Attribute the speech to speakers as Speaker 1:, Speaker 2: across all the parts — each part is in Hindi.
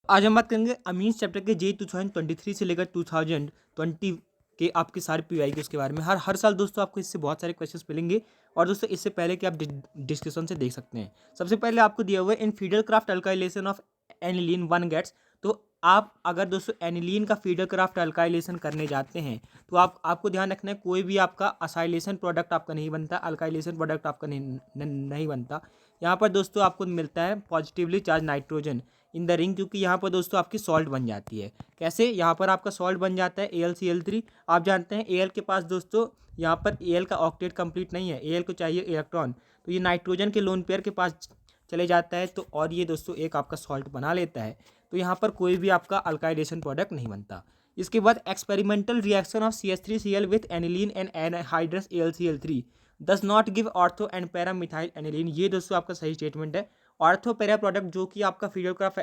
Speaker 1: आज हम बात करेंगे अमीन्स चैप्टर के जे 2023 से लेकर 2020 के आपके सारे पीवाई के उसके बारे में। हर साल दोस्तों आपको इससे बहुत सारे क्वेश्चंस मिलेंगे और दोस्तों इससे पहले कि आप डिस्कशन से देख सकते हैं। सबसे पहले आपको दिया हुआ है in Friedel Crafts alkylation of aniline one gets. तो आप अगर दोस्तों एनिलीन का फीडर क्राफ्ट अल्काइलेशन करने जाते हैं तो आपको ध्यान रखना है कोई भी आपका असाइलेशन प्रोडक्ट आपका नहीं बनता, अल्काइलेशन प्रोडक्ट आपका नहीं बनता। यहाँ पर दोस्तों आपको मिलता है positively charge nitrogen in the ring, क्योंकि यहाँ पर दोस्तों आपकी सॉल्ट बन जाती है। कैसे? यहाँ पर आपका सॉल्ट बन जाता है AlCl3। आप जानते हैं Al के पास दोस्तों यहाँ पर Al का ऑक्टेट कंप्लीट नहीं है, Al को चाहिए इलेक्ट्रॉन, तो ये नाइट्रोजन के लोन पेयर के पास चले जाता है तो और ये दोस्तों एक आपका सॉल्ट बना लेता है। तो यहाँ पर कोई भी आपका अल्काइलेशन प्रोडक्ट नहीं बनता। इसके बाद experimental reaction of CH3Cl with aniline and anhydrous AlCl3 does not give ortho and para methyl aniline. ये दोस्तों आपका सही स्टेटमेंट है। ऑर्थो पैरा प्रोडक्ट जो कि आपका फीडर क्राफ्ट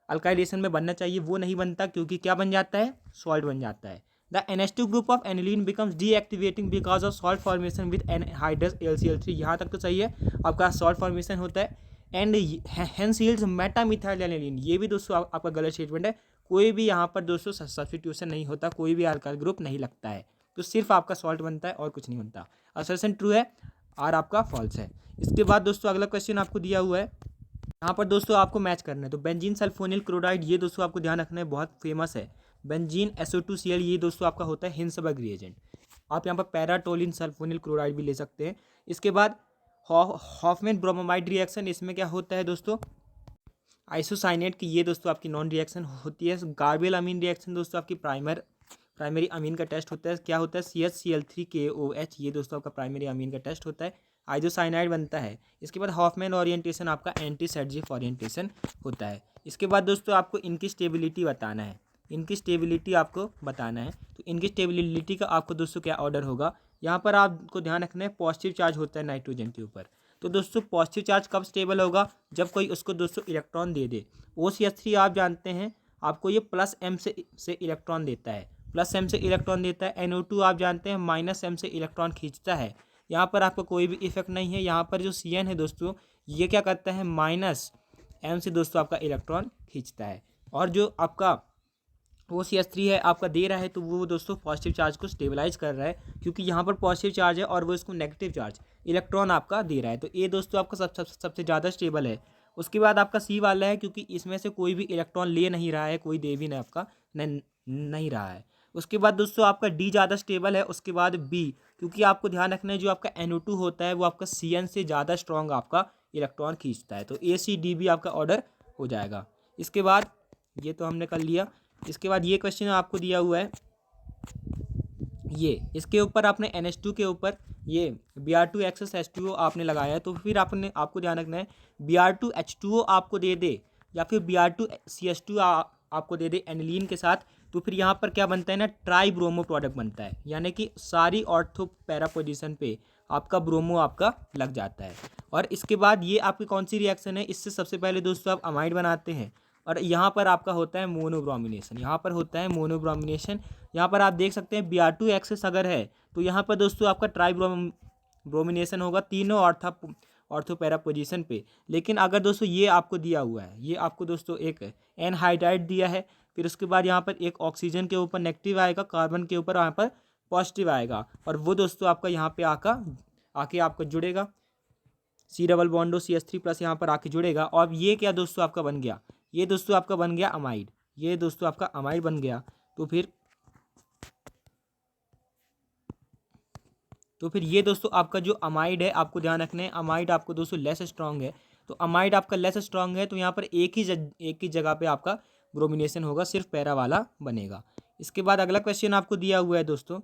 Speaker 1: अल्काइलेशन में बनना चाहिए वो नहीं बनता, क्योंकि क्या बन जाता है? सॉल्ट बन जाता है। The NH2 group of aniline becomes deactivating because of salt formation with anhydrous AlCl3। यहाँ तक तो सही है, आपका सॉल्ट फॉर्मेशन होता है। एंड हेंस यील्ड्स मेटामिथाइल एनिलीन, ये भी दोस्तों आपका गलत स्टेटमेंट है। कोई भी यहाँ पर दोस्तों सब्स्टिट्यूशन नहीं होता, कोई भी अल्काइल ग्रुप नहीं लगता है, तो सिर्फ आपका सॉल्ट बनता है और कुछ नहीं बनता। असर्शन ट्रू है, आर आपका फॉल्स है। इसके बाद दोस्तों अगला क्वेश्चन आपको दिया हुआ है, यहाँ पर दोस्तों आपको मैच करना है। तो बेंजीन सल्फोनिल क्लोराइड, ये दोस्तों आपको ध्यान रखना है, बहुत फेमस है। बेंजीन SO2Cl, ये दोस्तों आपका होता है हिंसबर्ग रिएजेंट। आप यहाँ पर पैराटोलिन सल्फोनिल क्लोराइड भी ले सकते हैं। इसके बाद हॉफमैन ब्रोमोमाइड रिएक्शन, इसमें क्या होता है दोस्तों? आइसोसाइनेट की ये दोस्तों आपकी नॉन रिएक्शन होती है। गार्बियल अमीन रिएक्शन दोस्तों आपकी प्राइमरी अमीन का टेस्ट होता है। क्या होता है? CHCl3KOH, ये दोस्तों आपका प्राइमरी अमीन का टेस्ट होता है। आइसोसाइनाइड बनता है। इसके बाद हॉफमैन ओरिएंटेशन आपका एंटी सेडजिफ ओरिएंटेशन होता है। इसके बाद दोस्तों आपको इनकी स्टेबिलिटी बताना है, इनकी स्टेबिलिटी आपको बताना है। तो इनकी स्टेबिलिटी का आपको दोस्तों क्या ऑर्डर होगा? यहाँ पर आपको ध्यान रखना है पॉजिटिव चार्ज होता है नाइट्रोजन के ऊपर। तो दोस्तों पॉजिटिव चार्ज कब स्टेबल होगा? जब कोई उसको दोस्तों इलेक्ट्रॉन दे दे। OCH3 आप जानते हैं आपको ये +m से इलेक्ट्रॉन देता है, +m से इलेक्ट्रॉन देता है। NO2 आप जानते हैं -m से इलेक्ट्रॉन खींचता है। यहाँ पर आपको कोई भी इफेक्ट नहीं है। यहाँ पर जो CN है दोस्तों, ये क्या करता है? -m से दोस्तों आपका इलेक्ट्रॉन खींचता है। और जो आपका OCH3 है आपका दे रहा है, तो वो दोस्तों पॉजिटिव चार्ज को स्टेबलाइज कर रहा है, क्योंकि यहाँ पर पॉजिटिव चार्ज है और वो इसको नेगेटिव चार्ज इलेक्ट्रॉन आपका दे रहा है। तो ये दोस्तों आपका सबसे ज़्यादा स्टेबल है। उसके बाद आपका C वाला है, क्योंकि इसमें से कोई भी इलेक्ट्रॉन ले नहीं रहा है, कोई दे भी नहीं आपका नहीं रहा है। उसके बाद दोस्तों आपका D ज़्यादा स्टेबल है। उसके बाद B, क्योंकि आपको ध्यान रखना है जो आपका NO2 होता है वो आपका CN से ज़्यादा स्ट्रॉन्ग आपका इलेक्ट्रॉन खींचता है। तो ACDB आपका ऑर्डर हो जाएगा। इसके बाद ये तो हमने कर लिया। इसके बाद ये क्वेश्चन आपको दिया हुआ है, ये इसके ऊपर आपने NH2 के ऊपर ये Br2 एक्सेस H2O आपने लगाया है, तो फिर आपको ध्यान रखना है Br2H2O आपको दे दे या फिर Br2CH2 आपको दे दे एनिलीन के साथ, तो फिर यहाँ पर क्या बनता है ना, ट्राई ब्रोमो प्रोडक्ट बनता है। यानी कि सारी ऑर्थो पैरा पोजिशन पे आपका ब्रोमो आपका लग जाता है। और इसके बाद ये आपकी कौन सी रिएक्शन है? इससे सबसे पहले दोस्तों आप अमाइड बनाते हैं और यहाँ पर आपका होता है मोनोब्रोमिनेशन। यहाँ पर होता है मोनोब्रोमिनेशन। यहाँ पर आप देख सकते हैं Br2 एक्सेस अगर है तो यहाँ पर दोस्तों आपका ट्राई ब्रोमिनेशन होगा तीनों ऑर्थो पैरा पोजिशन पे। लेकिन अगर दोस्तों ये आपको दिया हुआ है, ये आपको दोस्तों एक एनहाइड्राइड दिया है, फिर उसके बाद यहाँ पर एक ऑक्सीजन के ऊपर नेगेटिव आएगा, कार्बन के ऊपर यहाँ पर पॉजिटिव आएगा, और वो दोस्तों आपका यहाँ पे आके आपका जुड़ेगा, C डबल बॉन्डो CH3+ यहाँ पर आके जुड़ेगा। और ये क्या दोस्तों आपका बन गया? ये दोस्तों आपका बन गया अमाइड। ये दोस्तों आपका अमाइड बन गया। तो फिर ये दोस्तों आपका जो अमाइड है, आपको ध्यान रखना है अमाइड आपको दोस्तों लेस स्ट्रॉन्ग है। तो अमाइड आपका लेस स्ट्रॉन्ग है, तो यहाँ पर एक ही जगह पे आपका ब्रोमिनेशन होगा, सिर्फ पैरा वाला बनेगा। इसके बाद अगला क्वेश्चन आपको दिया हुआ है दोस्तों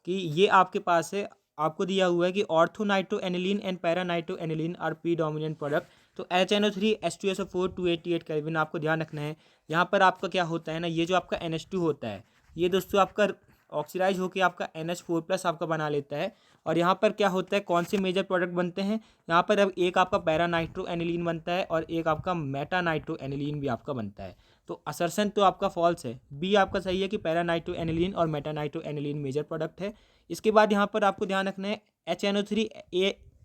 Speaker 1: कि ये आपके पास है, आपको दिया हुआ है कि ortho nitro aniline and para nitro aniline are predominant product. तो HNO3 H2SO4 288 केल्विन आपको ध्यान रखना है। यहाँ पर आपका क्या होता है ना, ये जो आपका NH2 होता है ये दोस्तों आपका ऑक्सीडाइज होकर आपका NH4+ आपका बना लेता है। और यहाँ पर क्या होता है, कौन से मेजर प्रोडक्ट बनते हैं? यहाँ पर अब एक आपका पैरा नाइट्रो एनिलीन बनता है और एक आपका मेटा नाइट्रो एनिलीन भी आपका बनता है। तो असर्शन तो आपका फॉल्स है, बी आपका सही है कि पैरा नाइट्रो एनिलीन और meta nitro aniline major product है। इसके बाद यहाँ पर आपको ध्यान रखना है HNO3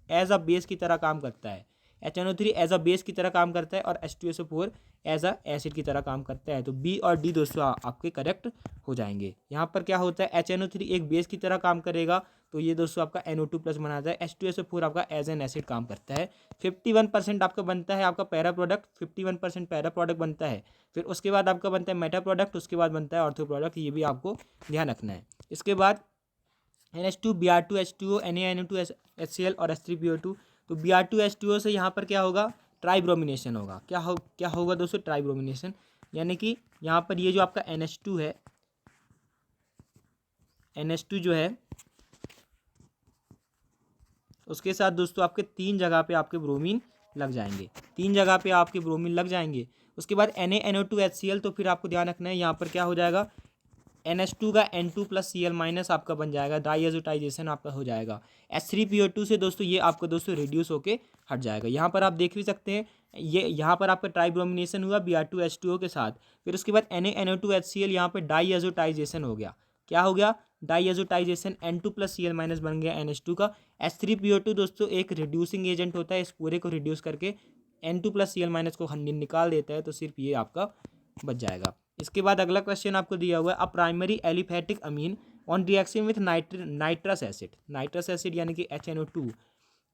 Speaker 1: एज अ बेस की तरह काम करता है। HNO3 एज अ बेस की तरह काम करता है और H2SO4 एज अ एसिड की तरह काम करता है। तो बी और डी दोस्तों आपके करेक्ट हो जाएंगे। यहाँ पर क्या होता है, HNO3 एक बेस की तरह काम करेगा, तो ये दोस्तों आपका NO2+ बनाता है। H2SO4 आपका एज एन एसिड काम करता है। 51% आपका बनता है आपका पैरा प्रोडक्ट, 51% पैरा प्रोडक्ट बनता है। फिर उसके बाद आपका बनता है मेटा प्रोडक्ट, उसके बाद बनता है ऑर्थो प्रोडक्ट, ये भी आपको ध्यान रखना है। इसके बाद NH2 Br2 H2O NaNO2 HCl और H3PO2। तो Br2 H2O से यहाँ पर क्या होगा, ट्राइब्रोमिनेशन होगा। क्या होगा दोस्तों, ट्राइब्रोमिनेशन, यानी कि यहाँ पर ये जो आपका NH2 है, NH2 जो है उसके साथ दोस्तों आपके 3 जगह पे आपके ब्रोमीन लग जाएंगे, 3 जगह पे आपके ब्रोमीन लग जाएंगे। उसके बाद NaNO2 HCl, तो फिर आपको ध्यान रखना है यहाँ पर क्या हो जाएगा, NH2 का N2+Cl- आपका बन जाएगा, डाईएजोटाइजेशन आपका हो जाएगा। H3PO2 से दोस्तों ये आपका दोस्तों रिड्यूस होके हट जाएगा। यहाँ पर आप देख भी सकते हैं, ये यहाँ पर आपका ट्राइब्रोमिनेशन हुआ Br2H2O के साथ। फिर उसके बाद NaNO2 HCl, यहाँ पर डाईएजोटाइजेशन हो गया। क्या हो गया, डाईएजोटाइजेशन, N2+Cl- बन गया NH2 का। H3PO2 दोस्तों एक रिड्यूसिंग एजेंट होता है, इस पूरे को रिड्यूस करके N2+Cl- को निकाल देता है, तो सिर्फ ये आपका बच जाएगा। इसके बाद अगला क्वेश्चन आपको दिया हुआ है, a primary aliphatic amine on reaction with nitrous acid यानी कि HNO2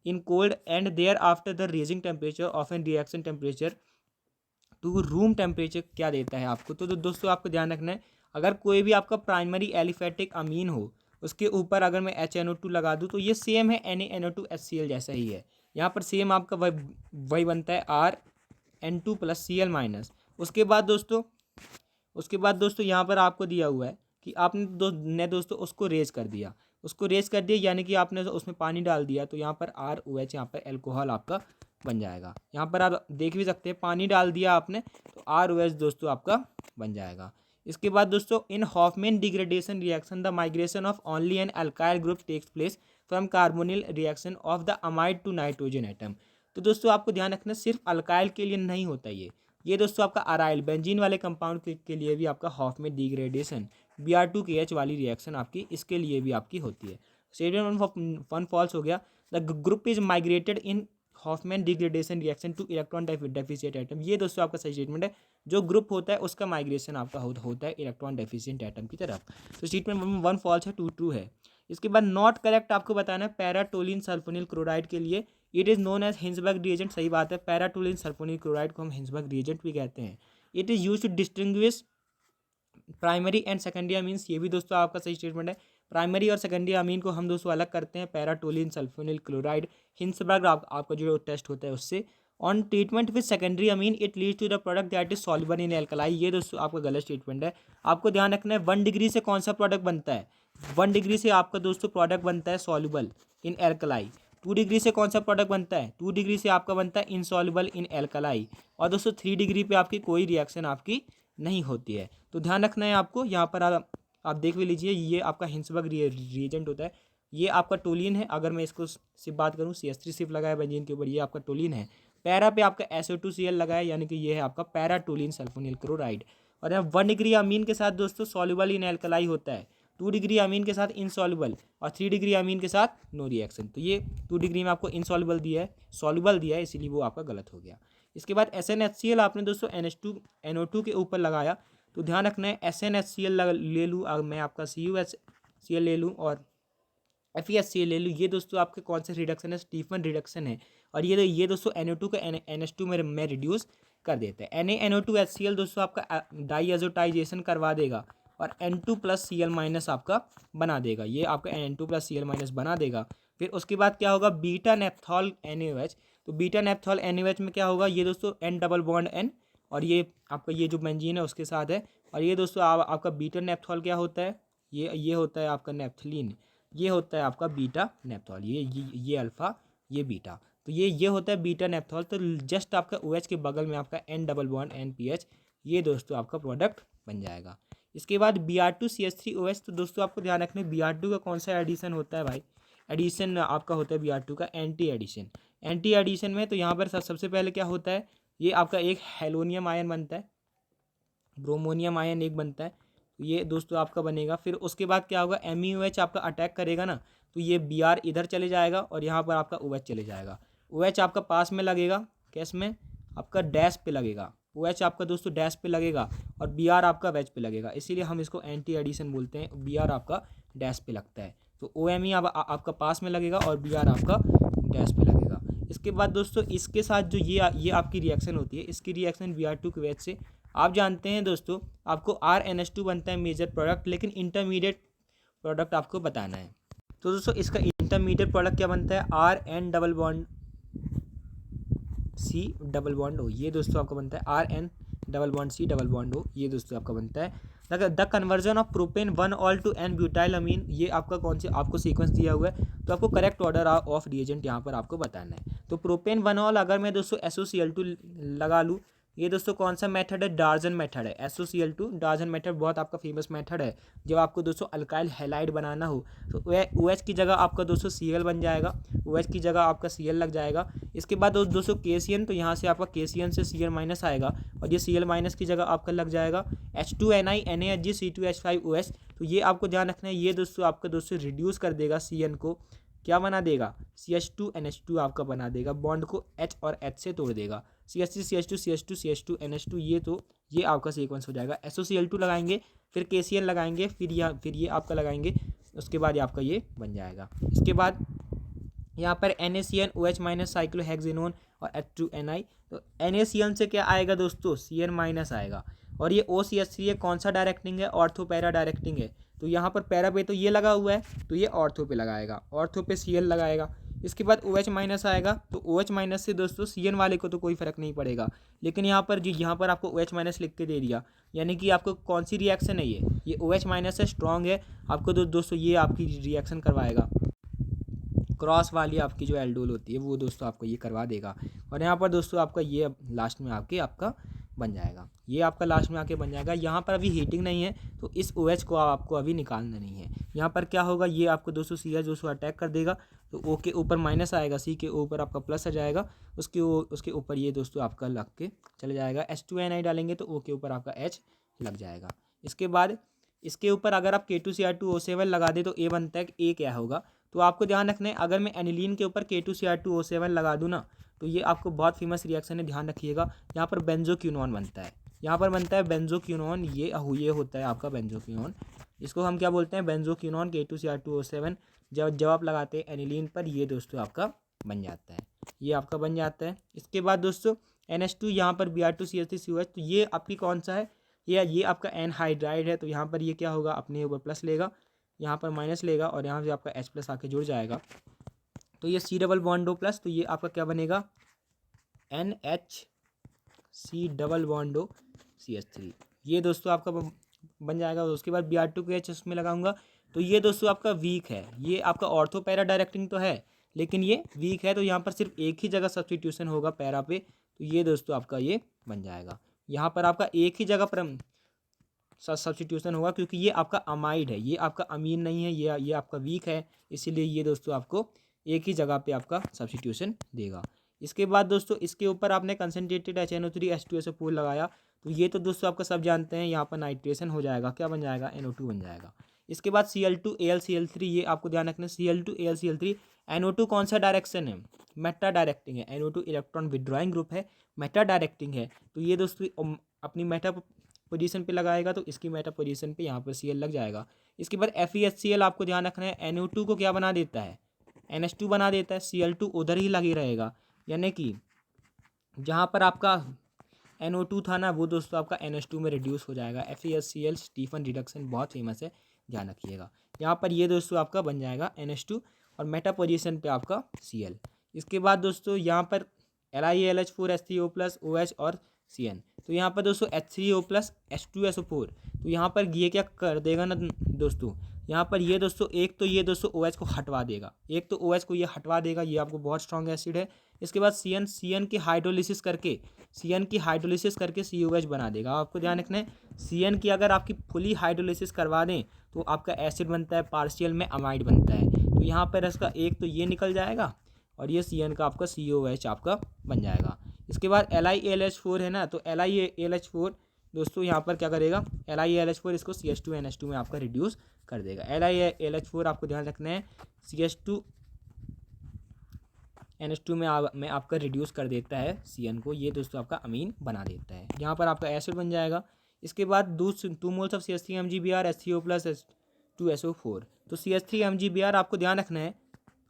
Speaker 1: in cold and thereafter the raising temperature of an reaction temperature to room temperature क्या देता है आपको। तो दोस्तों आपको ध्यान रखना है, अगर कोई भी आपका प्राइमरी एलिफेटिक अमीन हो, उसके ऊपर अगर मैं HNO2 लगा दूँ, तो ये सेम है NaNO2 HCl जैसा ही है। यहाँ पर सेम आपका वही बनता है Rn2+Cl-। उसके बाद दोस्तों यहाँ पर आपको दिया हुआ है कि आपने दोस्तों उसको रेज कर दिया यानी कि आपने उसमें पानी डाल दिया, तो यहाँ पर ROH, यहाँ पर एल्कोहल आपका बन जाएगा। यहाँ पर आप देख भी सकते हैं, पानी डाल दिया आपने तो ROH दोस्तों आपका बन जाएगा। इसके बाद दोस्तों, in Hofmann degradation reaction the migration of only an alkyl group takes place from carbonyl reaction of the amide to nitrogen atom. तो दोस्तों आपको ध्यान रखना, सिर्फ अल्काइल के लिए नहीं होता ये दोस्तों आपका अराइल बेंजीन वाले कंपाउंड के लिए भी आपका हॉफमैन डिग्रेडेशन Br2KH वाली रिएक्शन आपकी इसके लिए भी आपकी होती है। स्टेटमेंट 1 फॉल्स हो गया। The group is migrated in Hofmann degradation reaction to electron deficient atom. ये दोस्तों आपका सही स्टेटमेंट है, जो ग्रुप होता है उसका माइग्रेशन आपका होता है इलेक्ट्रॉन डेफिशिएंट एटम की तरफ। तो स्टेटमेंट 1 फॉल्स है, 2 ट्रू है। इसके बाद नॉट करेक्ट आपको बताना है पैराटोलिन सल्फोनिल क्लोराइड के लिए, it is known as Hinsberg reagent. सही बात है, पैराटोलिन सल्फोनिल क्लोराइड को हम हिंसबर्ग रिएजेंट भी कहते हैं। It is use to distinguish primary and secondary amines, ये भी दोस्तों आपका सही स्टेटमेंट है। प्राइमरी और सेकेंडरी अमीन को हम दोस्तों अलग करते हैं, पैराटोलिन सल्फोनिल क्लोराइड हिंसबर्ग आपका जो टेस्ट होता है उससे। On treatment with secondary amine it leads to the product that is soluble in alkali. ये दोस्तों आपका गलत स्टेटमेंट है। आपको ध्यान रखना है 1 डिग्री से कौन सा प्रोडक्ट बनता है, 1 डिग्री से आपका दोस्तों प्रोडक्ट बनता है सॉल्युबल इन एल्कलाई। 2 डिग्री से कौन सा प्रोडक्ट बनता है, 2 डिग्री से आपका बनता है इनसॉल्युबल इन एल्कलाई। और दोस्तों 3 डिग्री पे आपकी कोई रिएक्शन आपकी नहीं होती है। तो ध्यान रखना है आपको, यहाँ पर आप देख भी लीजिए, ये आपका हिंसबर्ग रिएजेंट होता है। ये आपका टोलिन है, अगर मैं इसको सिर्फ बात करूँ, CH3 सिर्फ लगाया बेंजीन के ऊपर, ये आपका टोलिन है। पैरा पे आपका SO2Cl लगाया, यानी कि ये है आपका पैराटोलिन सल्फोनिल क्लोराइड। और यहाँ 1 डिग्री अमीन के साथ दोस्तों सॉल्युबल इन एल्कलाई होता है, 2 डिग्री अमीन के साथ इनसॉल्युबल, और 3 डिग्री अमीन के साथ नो रिएक्शन। तो ये 2 डिग्री में आपको इनसॉल्युबल दिया है, सॉल्युबल दिया है, इसीलिए वो आपका गलत हो गया। इसके बाद SnHCl आपने दोस्तों NO2 के ऊपर लगाया, तो ध्यान रखना है SnHCl ले लूँ, अगर मैं आपका CuHCl ले लूँ और FeHCl ले लूँ, ये दोस्तों आपके कौन से रिडक्शन है, स्टीफन रिडक्शन है। और ये दोस्तों NO2 का NH2 में रिड्यूस कर देते हैं। NaNO2HCl दोस्तों आपका डाईएजोटाइजेशन करवा देगा और N2+Cl- आपका बना देगा, ये आपका N2+Cl- बना देगा। फिर उसके बाद क्या होगा, बीटा नेप्थॉल NaOH। तो बीटा नेप्थॉल NaOH में क्या होगा, ये दोस्तों N डबल बॉन्ड N, और ये आपका ये जो बेंजीन है उसके साथ है। और ये दोस्तों आपका बीटा नेप्थॉल क्या होता है, ये होता है आपका नेप्थलीन, ये होता है आपका बीटा नेप्थॉल, ये अल्फा, ये बीटा। तो ये होता है बीटा नेप्थॉल। तो जस्ट आपका OH के बगल में आपका N डबल बॉन्ड NPH, ये दोस्तों आपका प्रोडक्ट बन जाएगा। इसके बाद Br2CH3OH। तो दोस्तों आपको ध्यान रखना है Br2 का कौन सा एडिशन होता है भाई, एडिशन आपका होता है Br2 का एंटी एडिशन। एंटी एडिशन में तो यहाँ पर सबसे पहले क्या होता है, ये आपका एक हेलोनियम आयन बनता है, ब्रोमोनियम आयन एक बनता है, तो ये दोस्तों आपका बनेगा। फिर उसके बाद क्या होगा, MEOH आपका अटैक करेगा ना, तो ये Br इधर चले जाएगा और यहाँ पर आपका OH चले जाएगा। OH आपका पास में लगेगा, कैस में आपका डैश पे लगेगा, OH आपका दोस्तों डैश पे लगेगा और Br आपका वेज पे लगेगा, इसीलिए हम इसको एंटी एडिशन बोलते हैं। Br आपका डैश पे लगता है, तो OMe आपका पास में लगेगा और Br आपका डैश पे लगेगा। इसके बाद दोस्तों इसके साथ जो ये आपकी रिएक्शन होती है, इसकी रिएक्शन Br2 के वेज से आप जानते हैं दोस्तों, आपको RNH2 बनता है मेजर प्रोडक्ट, लेकिन इंटरमीडिएट प्रोडक्ट आपको बताना है। तो दोस्तों इसका इंटरमीडिएट प्रोडक्ट क्या बनता है, RN double bond C double bond O, ये दोस्तों आपका बनता है RN double bond C double bond O, ये दोस्तों आपका बनता है। The conversion of propane 1 to N butyl amine, ये आपका कौन से आपको सीक्वेंस दिया हुआ है, तो आपको करेक्ट ऑर्डर ऑफ रिएजेंट यहाँ पर आपको बताना है। तो प्रोपेन 1 अगर मैं दोस्तों SOCl2 लगा लूँ, ये दोस्तों कौन सा मेथड है, डार्जन मेथड है। SOCl2 डार्जन मेथड बहुत आपका फेमस मेथड है। जब आपको दोस्तों अल्काइल हैलाइड बनाना हो तो OH की जगह आपका दोस्तों Cl बन जाएगा, OH की जगह आपका Cl लग जाएगा। इसके बाद दोस्तों KCN, तो यहाँ से आपका KCN से Cl माइनस आएगा और ये Cl माइनस की जगह आपका लग जाएगा H2Ni NaHg C2H5OH। तो ये आपको ध्यान रखना है, ये दोस्तों आपका दोस्तों रिड्यूस कर देगा CN को, क्या बना देगा, CH2NH2 आपका बना देगा, बॉन्ड को H और H से तोड़ देगा, CH3 CH2 CH2 CH2 NH2, ये आपका सीक्वेंस हो जाएगा। SOCl2 लगाएंगे, फिर KCl लगाएंगे, फिर ये आपका लगाएंगे, उसके बाद आपका ये बन जाएगा। इसके बाद यहाँ पर NaCN OH माइनस साइक्लोहेक्सेनोन और H2Ni, तो NaCN से क्या आएगा दोस्तों, Cn माइनस आएगा, और ये OCH3 है, कौन सा डायरेक्टिंग है, ऑर्थो पैरा डायरेक्टिंग है, तो यहाँ पर पैरा पे तो ये लगा हुआ है, तो ये ऑर्थो पे लगाएगा, ऑर्थो पे Cl लगाएगा। इसके बाद OH माइनस आएगा, तो OH माइनस से दोस्तों Cn वाले को तो कोई फर्क नहीं पड़ेगा, लेकिन यहाँ पर यहाँ पर आपको OH माइनस लिख के दे दिया, यानी कि आपको कौन सी रिएक्शन है, ये OH माइनस है, स्ट्रॉन्ग है, आपको दोस्तों ये आपकी रिएक्शन करवाएगा, क्रॉस वाली आपकी जो एल्डोल होती है वो दोस्तों आपको ये करवा देगा। और यहाँ पर दोस्तों आपका ये लास्ट में आके आपका बन जाएगा, ये आपका लास्ट में आके बन जाएगा। यहाँ पर अभी हीटिंग नहीं है, तो इस OH को आपको अभी निकालना नहीं है। यहाँ पर क्या होगा, ये आपको दोस्तों CH दोस्तों अटैक कर देगा, तो O के ऊपर माइनस आएगा, C के ऊपर आपका प्लस आ जाएगा, उसके ऊपर ये दोस्तों आपका लग के चले जाएगा। H2Ni डालेंगे तो O के ऊपर आपका H लग जाएगा। इसके बाद इसके ऊपर अगर आप K2Cr2O7 लगा दे तो A बनता है, A क्या होगा, तो आपको ध्यान रखना है, अगर मैं एनिलीन के ऊपर K2Cr2O7 लगा दूँ ना, तो ये आपको बहुत फेमस रिएक्शन है, ध्यान रखिएगा। यहाँ पर बेंजोक्विनोन बनता है, यहाँ पर बनता है बेंजोक्विनोन, ये होता है आपका बेंजोक्विनोन, इसको हम क्या बोलते हैं, बेंजोक्विनोन K2Cr2O7। जब आप लगाते हैं एनिलीन पर, ये दोस्तों आपका बन जाता है, ये आपका बन जाता है। इसके बाद दोस्तों NH2, यहाँ पर Br2CH3COH, तो ये आपकी कौन सा है, ये आपका एनहाइड्राइड है, तो यहाँ पर ये क्या होगा, अपने ऊपर प्लस लेगा, यहाँ पर माइनस लेगा और यहाँ से आपका H प्लस आके जुड़ जाएगा, तो ये C double bond O plus, तो ये आपका क्या बनेगा, NHC double bond O CH3, ये दोस्तों आपका बन जाएगा। उसके बाद Br2 के H उसमें लगाऊंगा, तो ये दोस्तों आपका वीक है, ये आपका ऑर्थो पैरा डायरेक्टिंग तो है, लेकिन ये वीक है, तो यहाँ पर सिर्फ एक ही जगह सब्स्टिट्यूशन होगा पैरा पे, तो ये दोस्तों आपका ये बन जाएगा। यहाँ पर आपका एक ही जगह पर सब्स्टिट्यूशन होगा, क्योंकि ये आपका अमाइड है, ये आपका अमीन नहीं है, ये आपका वीक है, इसीलिए ये दोस्तों आपको एक ही जगह पे आपका सब्स्टिट्यूशन देगा। इसके बाद दोस्तों इसके ऊपर आपने कंसनट्रेटेड HNO3 H2SO4 लगाया, तो ये तो दोस्तों आपका सब जानते हैं, यहाँ पर नाइट्रेशन हो जाएगा, क्या बन जाएगा, NO2 बन जाएगा। इसके बाद Cl2AlCl3, ये आपको ध्यान रखना है, Cl2AlCl3, NO2 कौन सा डायरेक्शन है, मेटा डायरेक्टिंग है, NO2 इलेक्ट्रॉन विड्रॉइंग ग्रुप है, मेटा डायरेक्टिंग है, तो ये दोस्तों अपनी मेटा पोजीशन पे लगाएगा, तो इसकी मेटा पोजीशन पे यहाँ पर Cl लग जाएगा। इसके बाद FeHCl आपको ध्यान रखना है, NO2 को क्या बना देता है, NH2 बना देता है, Cl2 उधर ही लगे रहेगा, यानी कि जहाँ पर आपका NO2 था ना, वो दोस्तों आपका NH2 में रिड्यूस हो जाएगा। FeHCl स्टीफन रिडक्शन बहुत फेमस है, ध्यान रखिएगा। यहाँ पर ये दोस्तों आपका बन जाएगा NH2 और मेटा पोजीशन पे आपका Cl। इसके बाद दोस्तों यहाँ पर LiAlH4 H3O प्लस OH और Cn, तो यहाँ पर दोस्तों H3O प्लस H2SO4, तो यहाँ पर ये क्या कर देगा ना दोस्तों, यहाँ पर ये दोस्तों एक तो ये दोस्तों OH को हटवा देगा, एक तो OH को ये हटवा देगा, ये आपको बहुत स्ट्रॉन्ग एसिड है। इसके बाद Cn की हाइड्रोलिसिस करके COH बना देगा। आपको ध्यान रखना है, Cn की अगर आपकी फुली हाइड्रोलिसिस करवा दें तो आपका एसिड बनता है, पार्शियल में अमाइड बनता है, तो यहाँ पर इसका एक तो ये निकल जाएगा और ये Cn का आपका COH आपका बन जाएगा। इसके बाद LiAlH4 है ना, तो LiAlH4 दोस्तों यहाँ पर क्या करेगा, LiAlH4 इसको CH2NH2 में आपका रिड्यूस कर देगा। LiAlH4 आपको ध्यान रखना है, NH2 में आपका रिड्यूस कर देता है CN को, ये दोस्तों आपका अमीन बना देता है। यहाँ पर आपका एसिड बन जाएगा। इसके बाद 2 moles of CH3 MgBr HCO plus H2SO4। तो CH3 MgBr आपको ध्यान रखना है,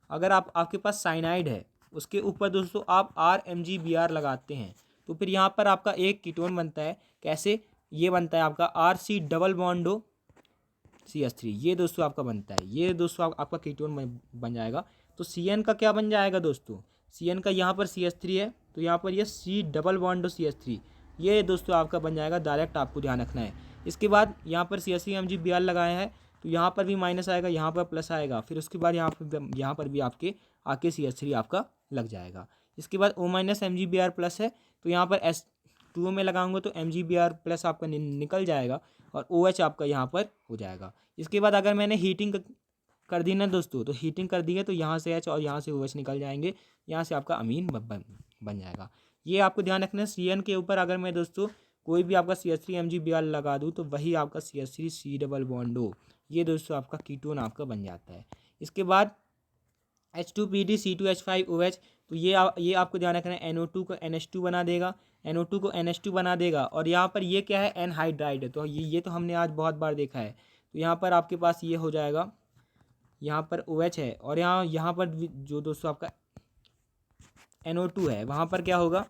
Speaker 1: अगर आपके पास साइनाइड है उसके ऊपर दोस्तों आप RMgBr लगाते हैं तो फिर यहाँ पर आपका एक कीटोन बनता है। कैसे? ये बनता है आपका RC डबल बॉन्डो CH3, ये दोस्तों आपका बनता है। ये दोस्तों आपका कीटोन बन जाएगा। तो CN का क्या बन जाएगा दोस्तों? CN का यहाँ पर CH3 है तो यहाँ पर ये C डबल बॉन्डो CH3, ये दोस्तों आपका बन जाएगा। डायरेक्ट आपको ध्यान रखना है। इसके बाद यहाँ पर CH3 MgBr लगाए हैं तो यहाँ पर भी माइनस आएगा, यहाँ पर प्लस आएगा, फिर उसके बाद यहाँ पर भी आपके आके CH3 आपका लग जाएगा। इसके बाद O माइनस MgBr प्लस है तो यहाँ पर H2O में लगाऊंगा तो MgBr प्लस आपका निकल जाएगा और OH आपका यहाँ पर हो जाएगा। इसके बाद अगर मैंने हीटिंग कर दी ना दोस्तों, तो हीटिंग कर दी है तो यहाँ से H और यहाँ से OH निकल जाएंगे, यहाँ से आपका अमीन बन जाएगा। ये आपको ध्यान रखना है। CN के ऊपर अगर मैं दोस्तों कोई भी आपका CH3 MgBr लगा दूँ तो वही आपका CH3 C डबल बॉन्ड हो, ये दोस्तों आपका कीटोन आपका बन जाता है। इसके बाद H2PD C2H5OH, तो ये आपको ध्यान रखना है। NO2 को NH2 बना देगा, NO2 को NH2 बना देगा। और यहाँ पर ये क्या है? एनहाइड्राइड है। तो ये तो हमने आज बहुत बार देखा है। तो यहाँ पर आपके पास ये हो जाएगा, यहाँ पर OH है और यहाँ पर जो दोस्तों आपका NO2 है वहाँ पर क्या होगा?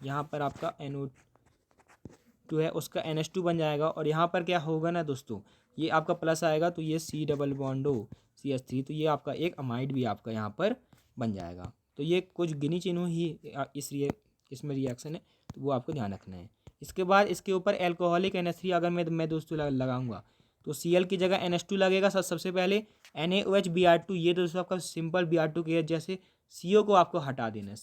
Speaker 1: यहाँ पर आपका NO2 है उसका NH2 बन जाएगा और यहाँ पर क्या होगा ना दोस्तों, ये आपका प्लस आएगा तो ये C डबल बॉन्डो CH3, तो ये आपका एक अमाइड भी आपका यहाँ पर बन जाएगा। तो ये कुछ गिनी चुनी ही इसमें रिएक्शन है, तो वो आपको ध्यान रखना है। इसके बाद इसके ऊपर एल्कोहलिक NH3 अगर मैं दोस्तों लगाऊंगा तो Cl की जगह NH2 लगेगा। सबसे पहले NaOH Br2, ये दोस्तों आपका सिंपल Br2 के जैसे CO को आपको हटा देना है,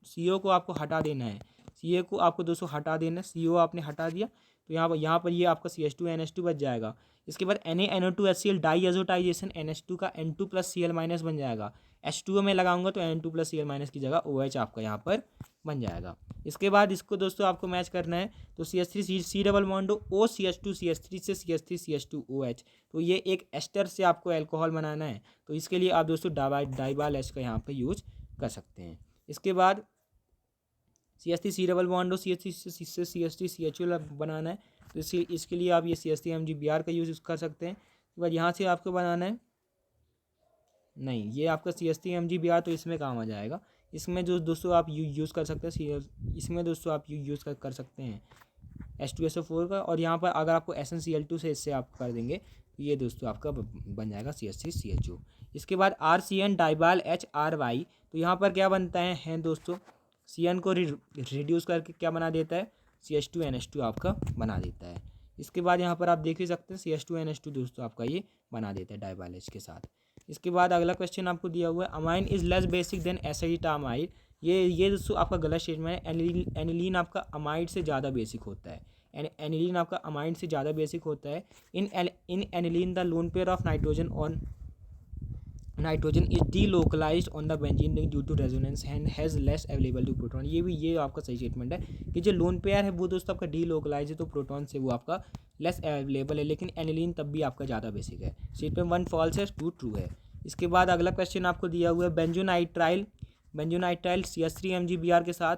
Speaker 1: CO को आपको हटा देना है, CO को आपको दोस्तों हटा देना है। CO आपने हटा दिया तो यहाँ पर ये आपका CH2 NH2 बच जाएगा। इसके बाद NaNO2HCl डाई एजोटाइजेशन NH2 का N2 प्लस Cl माइनस बन जाएगा। H2O में लगाऊंगा तो N2 प्लस Cl माइनस की जगह OH आपका यहाँ पर बन जाएगा। इसके बाद इसको दोस्तों आपको मैच करना है तो CH3 C double बॉन्डो OCH2 CH3 से CH3 CH2 OH, तो ये एक एस्टर से आपको अल्कोहल बनाना है। तो इसके लिए आप दोस्तों डाइबाल एच का यहाँ पर यूज कर सकते हैं। इसके बाद CH3 C डबल बॉन्डो CH3 से CH3 CHO बनाना है तो इसके लिए आप ये CH3 MgBr का यूज़ कर सकते हैं। उसके बाद यहाँ से आपको बनाना है, नहीं ये आपका CH3 MgBr तो इसमें काम आ जाएगा। इसमें जो दोस्तों आप यूज़ कर सकते हैं, इसमें दोस्तों आप यूज़ कर सकते हैं H2SO4 का। और यहाँ पर अगर आपको SnCl2 से इससे आप कर देंगे तो ये दोस्तों आपका बन जाएगा CH3 CHO। इसके बाद RCN डाइबाल HRY, तो यहाँ पर क्या बनता है दोस्तों, CN को रिड्यूस करके क्या बना देता है? CH2 NH2 आपका बना देता है। इसके बाद यहाँ पर आप देख ही सकते हैं CH2 NH2 दोस्तों आपका ये बना देता है डाइबाल H के साथ। इसके बाद अगला क्वेश्चन आपको दिया हुआ है, amine is less basic than acetamide. ये दोस्तों आपका गलत स्टेटमेंट है। एनिलीन आपका अमाइड से ज़्यादा बेसिक होता है। एनिलीन आपका अमाइड से ज़्यादा बेसिक होता है। In aniline the lone pair of nitrogen on nitrogen is delocalized on the benzene ring due to resonance and has less available to proton. ये आपका सही स्टेटमेंट है कि जो लोन पेयर है वो दोस्तों आपका डीलोकलाइज है तो प्रोटॉन से वो आपका लेस अवेलेबल है, लेकिन एनिलीन तब भी आपका ज़्यादा बेसिक है। स्टेटमेंट 1 फॉल्स है, 2 ट्रू है। इसके बाद अगला क्वेश्चन आपको दिया हुआ है, बेंजोनाइट्राइल CH3 MgBr के साथ।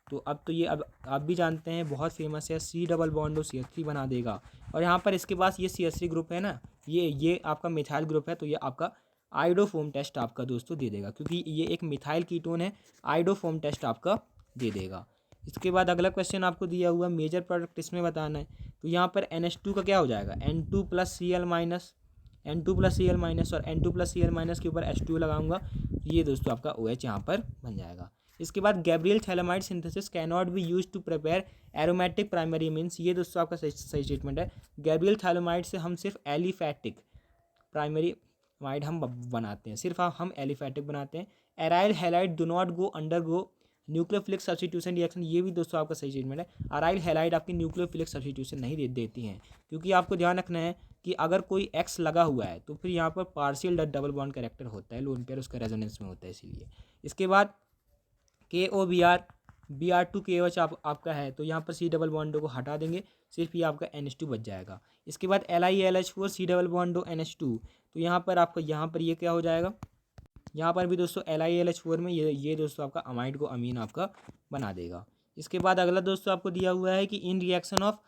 Speaker 1: तो अब तो ये अब आप भी जानते हैं बहुत फेमस है, C डबल बॉन्डो CH3 बना देगा। और यहाँ पर इसके पास ये CH3 ग्रुप है ना, ये आपका मिथाइल ग्रुप है, तो ये आपका आइडोफोम टेस्ट आपका दोस्तों दे देगा, क्योंकि ये एक मिथाइल कीटोन है, आइडोफोम टेस्ट आपका दे देगा। इसके बाद अगला क्वेश्चन आपको दिया हुआ मेजर प्रोडक्ट इसमें बताना है। तो यहाँ पर NH2 का क्या हो जाएगा? N2 plus Cl minus, N2 plus Cl minus, और N2 प्लस Cl माइनस के ऊपर H2 लगाऊंगा, ये दोस्तों आपका OH यहाँ पर बन जाएगा। इसके बाद Gabriel phthalimide synthesis can not be use to prepare aromatic primary amines, ये दोस्तों आपका सही स्टेटमेंट है। गैब्रियल थैलेमाइड से हम सिर्फ एलिफैटिक प्राइमरी माइड हम बनाते हैं, सिर्फ हम एलिफैटिक बनाते हैं। Aryl halide do not go undergo nucleophilic substitution reaction, ये भी दोस्तों आपका सही स्टेटमेंट है। अराइल हैलाइड आपकी न्यूक्लियोफिलिक सब्स्टिट्यूशन नहीं देती हैं, क्योंकि आपको ध्यान रखना है कि अगर कोई X लगा हुआ है तो फिर यहाँ पर पार्शियल डबल बॉन्ड कैरेक्टर होता है, लोन पेयर उसका रेजोनेंस में होता है इसीलिए। इसके बाद KOBr Br2 KOH आपका है, तो यहाँ पर C डबल बॉन्डो को हटा देंगे, सिर्फ ये आपका NH2 बच जाएगा। इसके बाद LiLH4 C डबल बॉन्डो NH2, तो यहाँ पर आपका ये क्या हो जाएगा? यहाँ पर भी दोस्तों LiAlH4 में ये दोस्तों आपका अमाइड को अमीन आपका बना देगा। इसके बाद अगला दोस्तों आपको दिया हुआ है कि इन रिएक्शन ऑफ